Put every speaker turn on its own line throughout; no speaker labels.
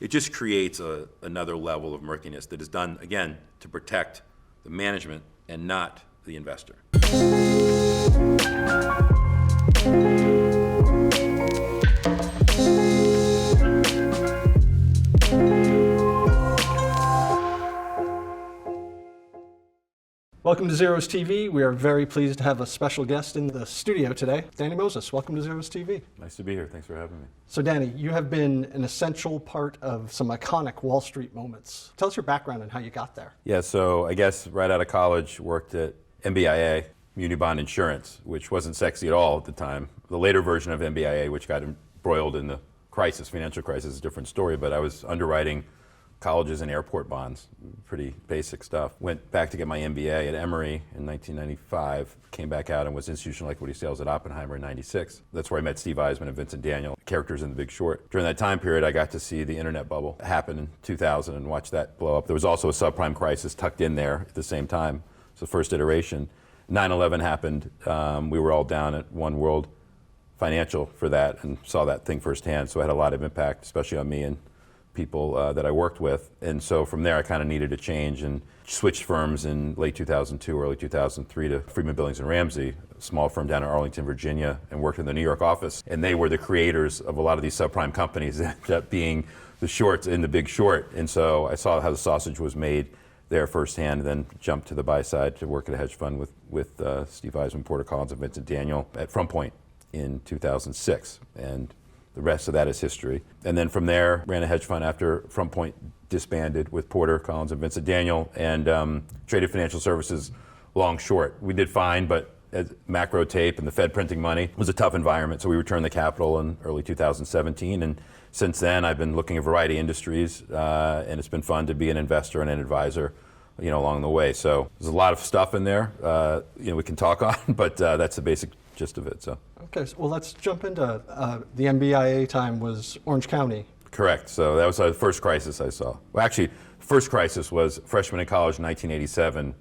it just creates another level of murkiness that is done, again, to protect the management and not the investor.
Welcome to Zer0es TV. We are very pleased to have a special guest in the studio today. Danny Moses, welcome to Zer0es TV.
Nice to be here. Thanks for having me.
So Danny, you have been an essential part of some iconic Wall Street moments. Tell us your background and how you got there.
Yeah, so I guess right out of college, worked at MBIA, Muni Bond Insurance, which wasn't sexy at all at the time. The later version of MBIA, which got embroiled in the crisis, financial crisis, is a different story, but I was underwriting colleges and airport bonds, pretty basic stuff. Went back to get my MBA at Emory in 1995, came back out and was institutional equity sales at Oppenheimer in 96. That's where I met Steve Eisman and Vincent Daniel, characters in The Big Short. During that time period, I got to see the internet bubble happen in 2000 and watch that blow up. There was also a subprime crisis tucked in there at the same time. It's the first iteration. 9/11 happened. We were all down at One World Financial for that and saw that thing firsthand, so it had a lot of impact, especially on me and people that I worked with. And so from there I kind of needed a change and switched firms in late 2002, early 2003 to Friedman, Billings and Ramsey, a small firm down in Arlington, Virginia, and worked in the New York office. And they were the creators of a lot of these subprime companies that ended up being the shorts in The Big Short. And so I saw how the sausage was made there firsthand, and then jumped to the buy side to work at a hedge fund with Steve Eisman, Porter Collins, and Vincent Daniel at Front Point in 2006. And the rest of that is history. And then from there, ran a hedge fund after Front Point disbanded with Porter Collins and Vincent Daniel, and traded financial services long short. We did fine, but as macro tape and the Fed printing money was a tough environment, so we returned the capital in early 2017. And since then, I've been looking at a variety of industries, and it's been fun to be an investor and an advisor, along the way. So there's a lot of stuff in there, we can talk on, but that's the basic gist of it. So.
Okay, well let's jump into the MBIA time was Orange County.
Correct. So that was the first crisis I saw. Well, actually, first crisis was freshman in college in 1987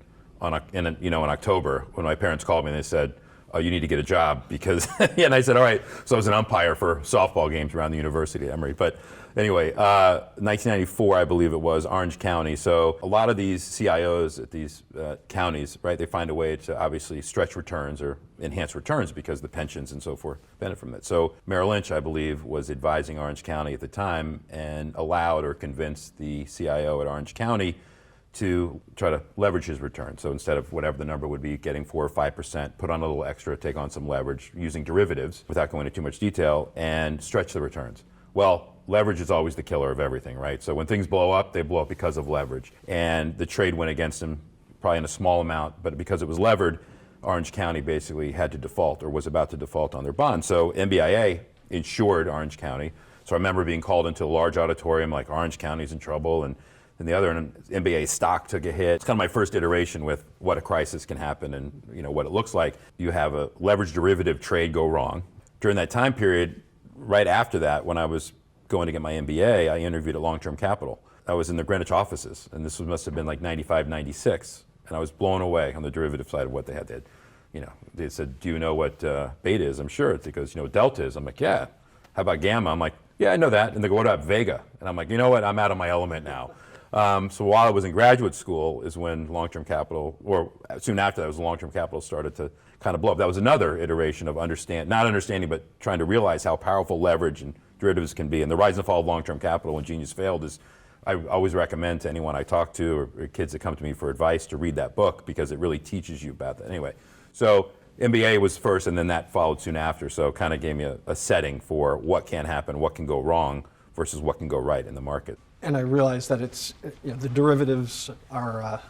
in October, when my parents called me and they said, "Oh, you need to get a job," because yeah, and I said, "All right." So I was an umpire for softball games around the university at Emory. But anyway, 1994, I believe it was, Orange County. So a lot of these CIOs at these counties, right, they find a way to obviously stretch returns or enhance returns because the pensions and so forth benefit from it. So Merrill Lynch, I believe, was advising Orange County at the time and allowed or convinced the CIO at Orange County to try to leverage his return. So instead of whatever the number would be, getting 4 or 5%, put on a little extra, take on some leverage using derivatives without going into too much detail, and stretch the returns. Well, leverage is always the killer of everything, right? So when things blow up, they blow up because of leverage. And the trade went against him, probably in a small amount, but because it was levered, Orange County basically had to default or was about to default on their bond. So MBIA insured Orange County. So I remember being called into a large auditorium like, Orange County's in trouble, and the other, and MBA stock took a hit. It's kind of my first iteration with what a crisis can happen and what it looks like. You have a leveraged derivative trade go wrong. During that time period, right after that, when I was going to get my MBA, I interviewed at Long-Term Capital. I was in the Greenwich offices, and this must have been like 95, 96, and I was blown away on the derivative side of what they had. They said, "Do you know what beta is?" I'm sure. It goes, what delta is? I'm like, "Yeah." "How about gamma?" I'm like, "Yeah, I know that." And they go, "What about vega?" And I'm like, "You know what? I'm out of my element now." So while I was in graduate school is when Long-Term Capital, or soon after that, was Long-Term Capital started to kind of blow up. That was another iteration of not understanding, but trying to realize how powerful leverage and derivatives can be. And the rise and fall of Long-Term Capital when Genius failed is, I always recommend to anyone I talk to or kids that come to me for advice to read that book, because it really teaches you about that. Anyway, so MBA was first, and then that followed soon after. So it kind of gave me a setting for what can happen, what can go wrong versus what can go right in the market.
And I realize that it's, the derivatives are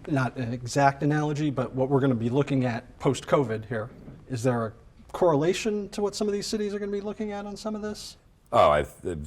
not an exact analogy, but what we're going to be looking at post-COVID here. Is there a correlation to what some of these cities are going to be looking at on some of this?
Oh,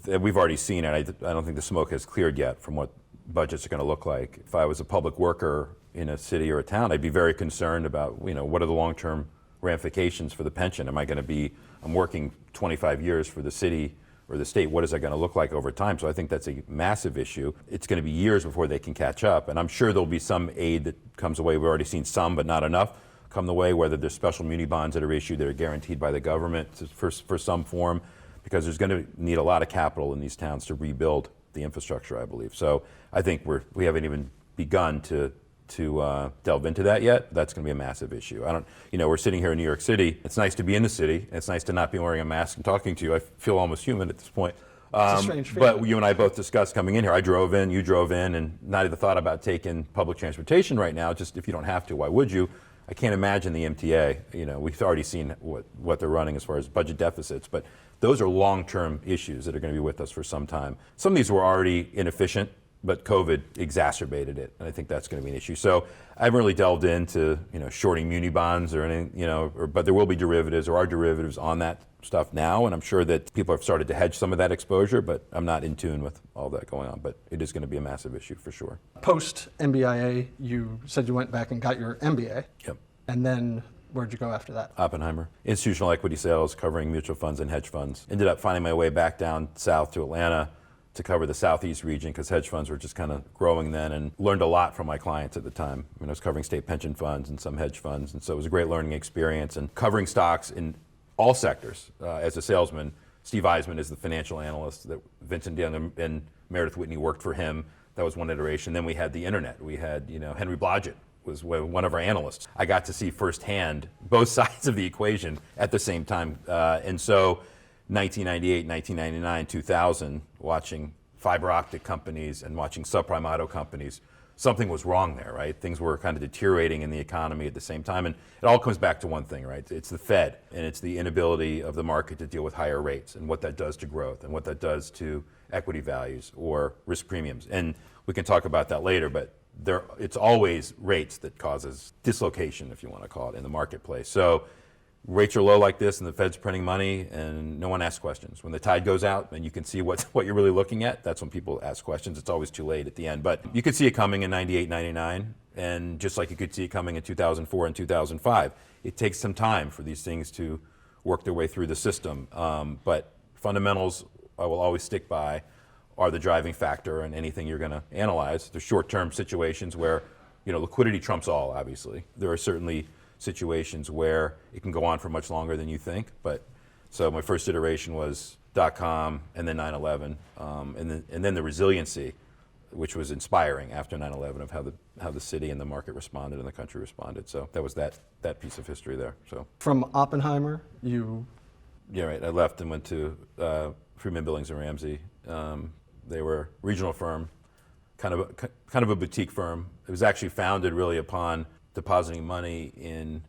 we've already seen it. I don't think the smoke has cleared yet from what budgets are going to look like. If I was a public worker in a city or a town, I'd be very concerned about, what are the long-term ramifications for the pension? I'm working 25 years for the city or the state, what is that going to look like over time? So I think that's a massive issue. It's going to be years before they can catch up, and I'm sure there'll be some aid that comes away. We've already seen some, but not enough come the way, whether there's special muni bonds that are issued that are guaranteed by the government for some form, because there's going to need a lot of capital in these towns to rebuild the infrastructure, I believe. So I think we haven't even begun to delve into that yet. That's going to be a massive issue. We're sitting here in New York City. It's nice to be in the city. It's nice to not be wearing a mask and talking to you. I feel almost human at this point.
It's a strange feeling.
But you and I both discussed coming in here. I drove in, you drove in, and not even thought about taking public transportation right now. Just if you don't have to, why would you? I can't imagine the MTA. We've already seen what they're running as far as budget deficits, but those are long-term issues that are going to be with us for some time. Some of these were already inefficient, but COVID exacerbated it, and I think that's going to be an issue. So I haven't really delved into shorting muni bonds or anything, but there will be derivatives or are derivatives on that stuff now, and I'm sure that people have started to hedge some of that exposure, but I'm not in tune with all that going on. But it is going to be a massive issue for sure.
Post MBIA, you said you went back and got your MBA.
Yep.
And then where'd you go after that?
Oppenheimer. Institutional equity sales covering mutual funds and hedge funds. Ended up finding my way back down south to Atlanta to cover the southeast region because hedge funds were just kind of growing then, and learned a lot from my clients at the time. I was covering state pension funds and some hedge funds, and so it was a great learning experience, and covering stocks in all sectors. As a salesman, Steve Eisman is the financial analyst that Vincent Young and Meredith Whitney worked for him. That was one iteration. Then we had the internet. We had, Henry Blodgett was one of our analysts. I got to see firsthand both sides of the equation at the same time. And so 1998, 1999, 2000, watching fiber optic companies and watching subprime auto companies, something was wrong there, right? Things were kind of deteriorating in the economy at the same time. And it all comes back to one thing, right? It's the Fed, and it's the inability of the market to deal with higher rates and what that does to growth and what that does to equity values or risk premiums. And we can talk about that later, but it's always rates that causes dislocation, if you want to call it, in the marketplace. So rates are low like this and the Fed's printing money and no one asks questions. When the tide goes out and you can see what you're really looking at, that's when people ask questions. It's always too late at the end. But you could see it coming in 98, 99, and just like you could see it coming in 2004 and 2005. It takes some time for these things to work their way through the system. But fundamentals I will always stick by are the driving factor in anything you're going to analyze. There's short-term situations where liquidity trumps all, obviously. There are certainly situations where it can go on for much longer than you think. But so my first iteration was .com and then 9/11, and then the resiliency, which was inspiring after 9/11 of how the city and the market responded and the country responded. So that was that piece of history there. So
from Oppenheimer, you.
Yeah, right. I left and went to Freeman Billings and Ramsey. They were a regional firm, kind of a boutique firm. It was actually founded really upon depositing money in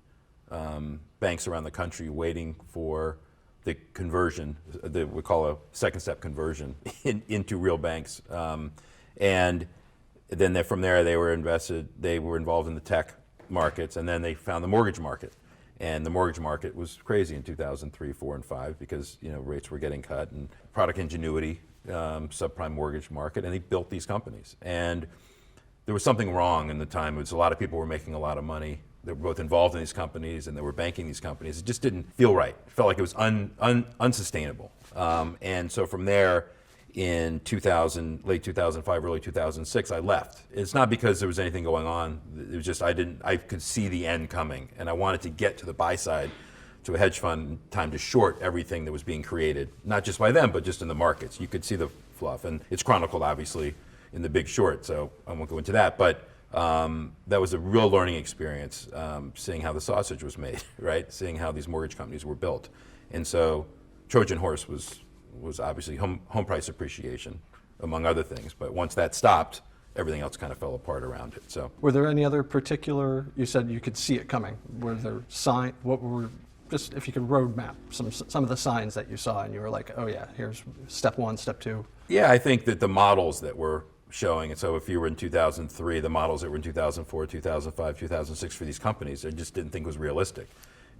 banks around the country, waiting for the conversion, that we call a second step conversion into real banks. And then from there they were involved in the tech markets, and then they found the mortgage market. And the mortgage market was crazy in 2003, 4, and 5 because rates were getting cut, and product ingenuity, subprime mortgage market, and they built these companies. And there was something wrong in the time. It was a lot of people were making a lot of money. They were both involved in these companies and they were banking these companies. It just didn't feel right. It felt like it was unsustainable. And so from there, in late 2005, early 2006, I left. It's not because there was anything going on. It was just I could see the end coming, and I wanted to get to the buy side, to a hedge fund, time to short everything that was being created, not just by them, but just in the markets. You could see the fluff, and it's chronicled, obviously, in The Big Short, so I won't go into that. But that was a real learning experience, seeing how the sausage was made, right? Seeing how these mortgage companies were built. And so Trojan horse was obviously home price appreciation, among other things. But once that stopped, everything else kind of fell apart around it. So,
were there any other particular? You said you could see it coming. Were there what were just if you could roadmap some of the signs that you saw, and you were like, oh yeah, here's step 1, step 2.
Yeah, I think that the models that were showing, and so if you were in 2003, the models that were in 2004, 2005, 2006 for these companies, I just didn't think was realistic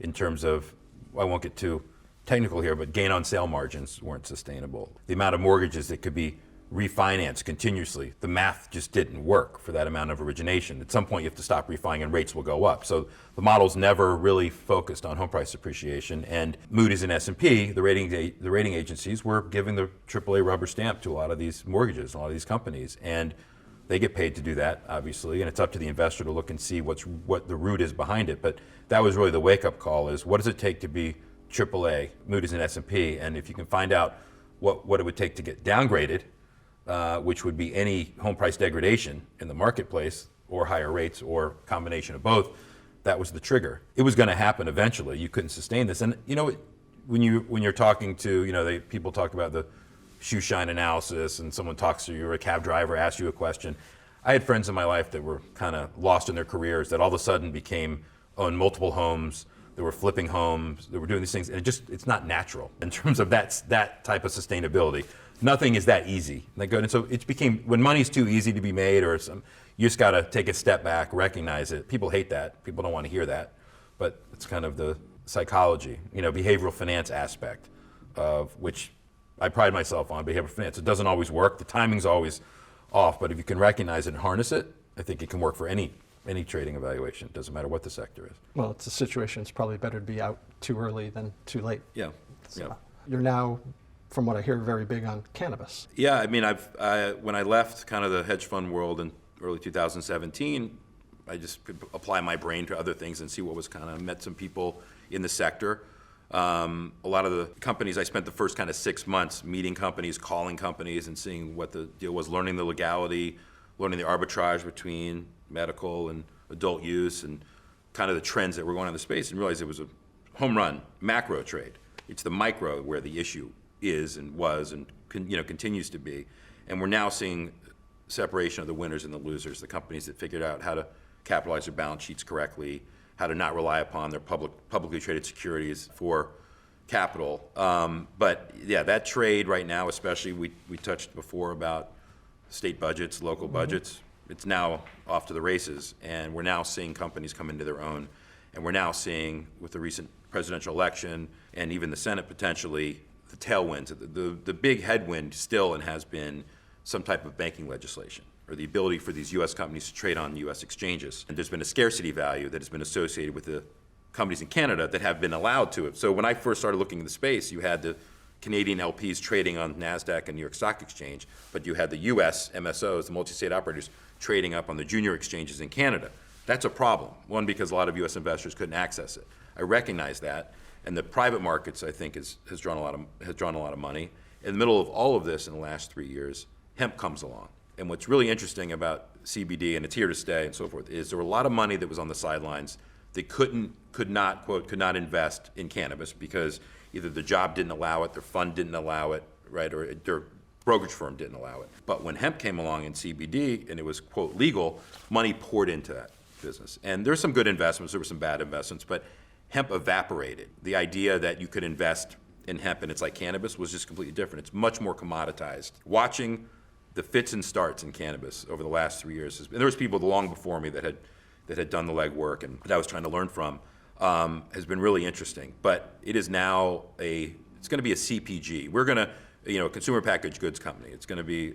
in terms of, I won't get too technical here, but gain on sale margins weren't sustainable. The amount of mortgages that could be refinanced continuously, the math just didn't work for that amount of origination. At some point you have to stop refining and rates will go up. So the models never really focused on home price appreciation, and Moody's and S&P, the rating agencies, were giving the AAA rubber stamp to a lot of these mortgages, a lot of these companies, and they get paid to do that, obviously, and it's up to the investor to look and see what the root is behind it. But that was really the wake-up call, is what does it take to be AAA, Moody's and S&P, and if you can find out what it would take to get downgraded, which would be any home price degradation in the marketplace or higher rates or combination of both, that was the trigger. It was going to happen eventually. You couldn't sustain this. And when you're talking to, people talk about the shoe shine analysis, and someone talks to you, or a cab driver asks you a question. I had friends in my life that were kind of lost in their careers, that all of a sudden owned multiple homes. They were flipping homes. They were doing these things, and it's not natural in terms of that type of sustainability. Nothing is that easy. And so it became, when money's too easy to be made, you just got to take a step back, recognize it. People hate that. People don't want to hear that, but it's kind of the psychology, behavioral finance aspect of which I pride myself on, behavioral finance. It doesn't always work. The timing's always off, but if you can recognize it and harness it, I think it can work for any trading evaluation. It doesn't matter what the sector is.
Well, it's a situation. It's probably better to be out too early than too late.
Yeah.
So
Yeah.
You're now, from what I hear, very big on cannabis.
Yeah, I mean, when I left kind of the hedge fund world in early 2017, I just could apply my brain to other things and see what was met some people in the sector. A lot of the companies, I spent the first kind of 6 months meeting companies, calling companies, and seeing what the deal was, learning the legality, learning the arbitrage between medical and adult use, and kind of the trends that were going on in the space, and realized it was a home run macro trade. It's the micro where the issue is and was and continues to be. And we're now seeing separation of the winners and the losers, the companies that figured out how to capitalize their balance sheets correctly, how to not rely upon their publicly traded securities for capital. But yeah, that trade right now, especially, we touched before about state budgets, local budgets, it's now off to the races, and we're now seeing companies come into their own. And we're now seeing, with the recent presidential election and even the Senate potentially, the tailwinds. The big headwind still and has been some type of banking legislation, or the ability for these U.S. companies to trade on U.S. exchanges. And there's been a scarcity value that has been associated with the companies in Canada that have been allowed to it. So when I first started looking in the space, you had the Canadian LPs trading on NASDAQ and New York Stock Exchange, but you had the U.S. MSOs, the multi-state operators, trading up on the junior exchanges in Canada. That's a problem. One, because a lot of U.S. investors couldn't access it. I recognize that, and the private markets, I think, has drawn a lot of money. In the middle of all of this, in the last 3 years, hemp comes along. And what's really interesting about CBD, and it's here to stay and so forth, is there were a lot of money that was on the sidelines that could not invest in cannabis because either the job didn't allow it, their fund didn't allow it, right, or their brokerage firm didn't allow it. But when hemp came along in CBD and it was, quote, legal, money poured into that business. And there's some good investments, there were some bad investments, but hemp evaporated. The idea that you could invest in hemp and it's like cannabis was just completely different. It's much more commoditized. Watching the fits and starts in cannabis over the last 3 years, and there was people long before me that had done the legwork and that I was trying to learn from, has been really interesting. But it is now it's going to be a CPG. We're going to, a consumer packaged goods company. It's going to be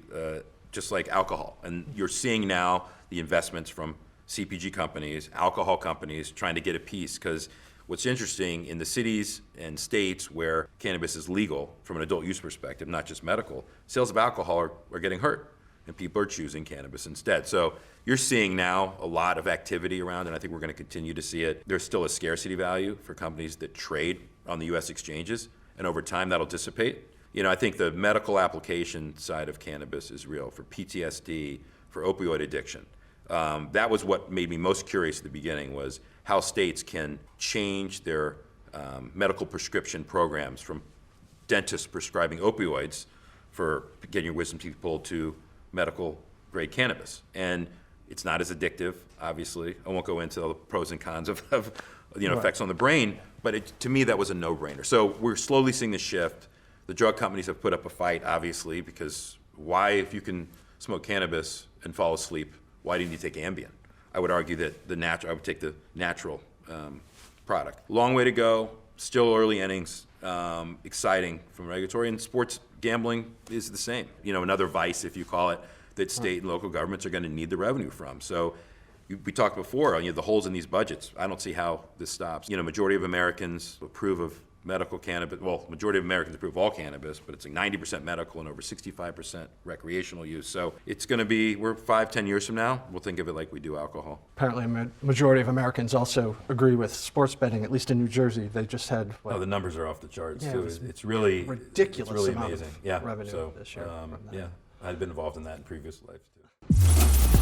just like alcohol. And you're seeing now the investments from CPG companies, alcohol companies trying to get a piece, because what's interesting in the cities and states where cannabis is legal from an adult use perspective, not just medical, sales of alcohol are getting hurt, and people are choosing cannabis instead. So you're seeing now a lot of activity around, and I think we're going to continue to see it. There's still a scarcity value for companies that trade on the U.S. exchanges, and over time that'll dissipate. I think the medical application side of cannabis is real for PTSD, for opioid addiction. That was what made me most curious at the beginning, was how states can change their medical prescription programs from dentists prescribing opioids for getting your wisdom teeth pulled to medical grade cannabis. And it's not as addictive, obviously. I won't go into the pros and cons of effects on the brain, but to me that was a no-brainer. So we're slowly seeing the shift. The drug companies have put up a fight, obviously, because why, if you can smoke cannabis and fall asleep, why didn't you take Ambien? I would argue that I would take the natural product. Long way to go, still early innings, exciting from regulatory, and sports gambling is the same. Another vice, if you call it, that state and local governments are going to need the revenue from. So we talked before, the holes in these budgets. I don't see how this stops. Majority of Americans approve of medical cannabis. Well, majority of Americans approve of all cannabis, but it's like 90% medical and over 65% recreational use. So it's going to be, we're 5-10 years from now, we'll think of it like we do alcohol.
Apparently a majority of Americans also agree with sports betting, at least in New Jersey. They just had,
the numbers are off the charts,
Yeah,
too. It's really
ridiculous
it's really
amount
amazing.
of revenue this year.
Yeah.
I'd been involved in that in previous lives too.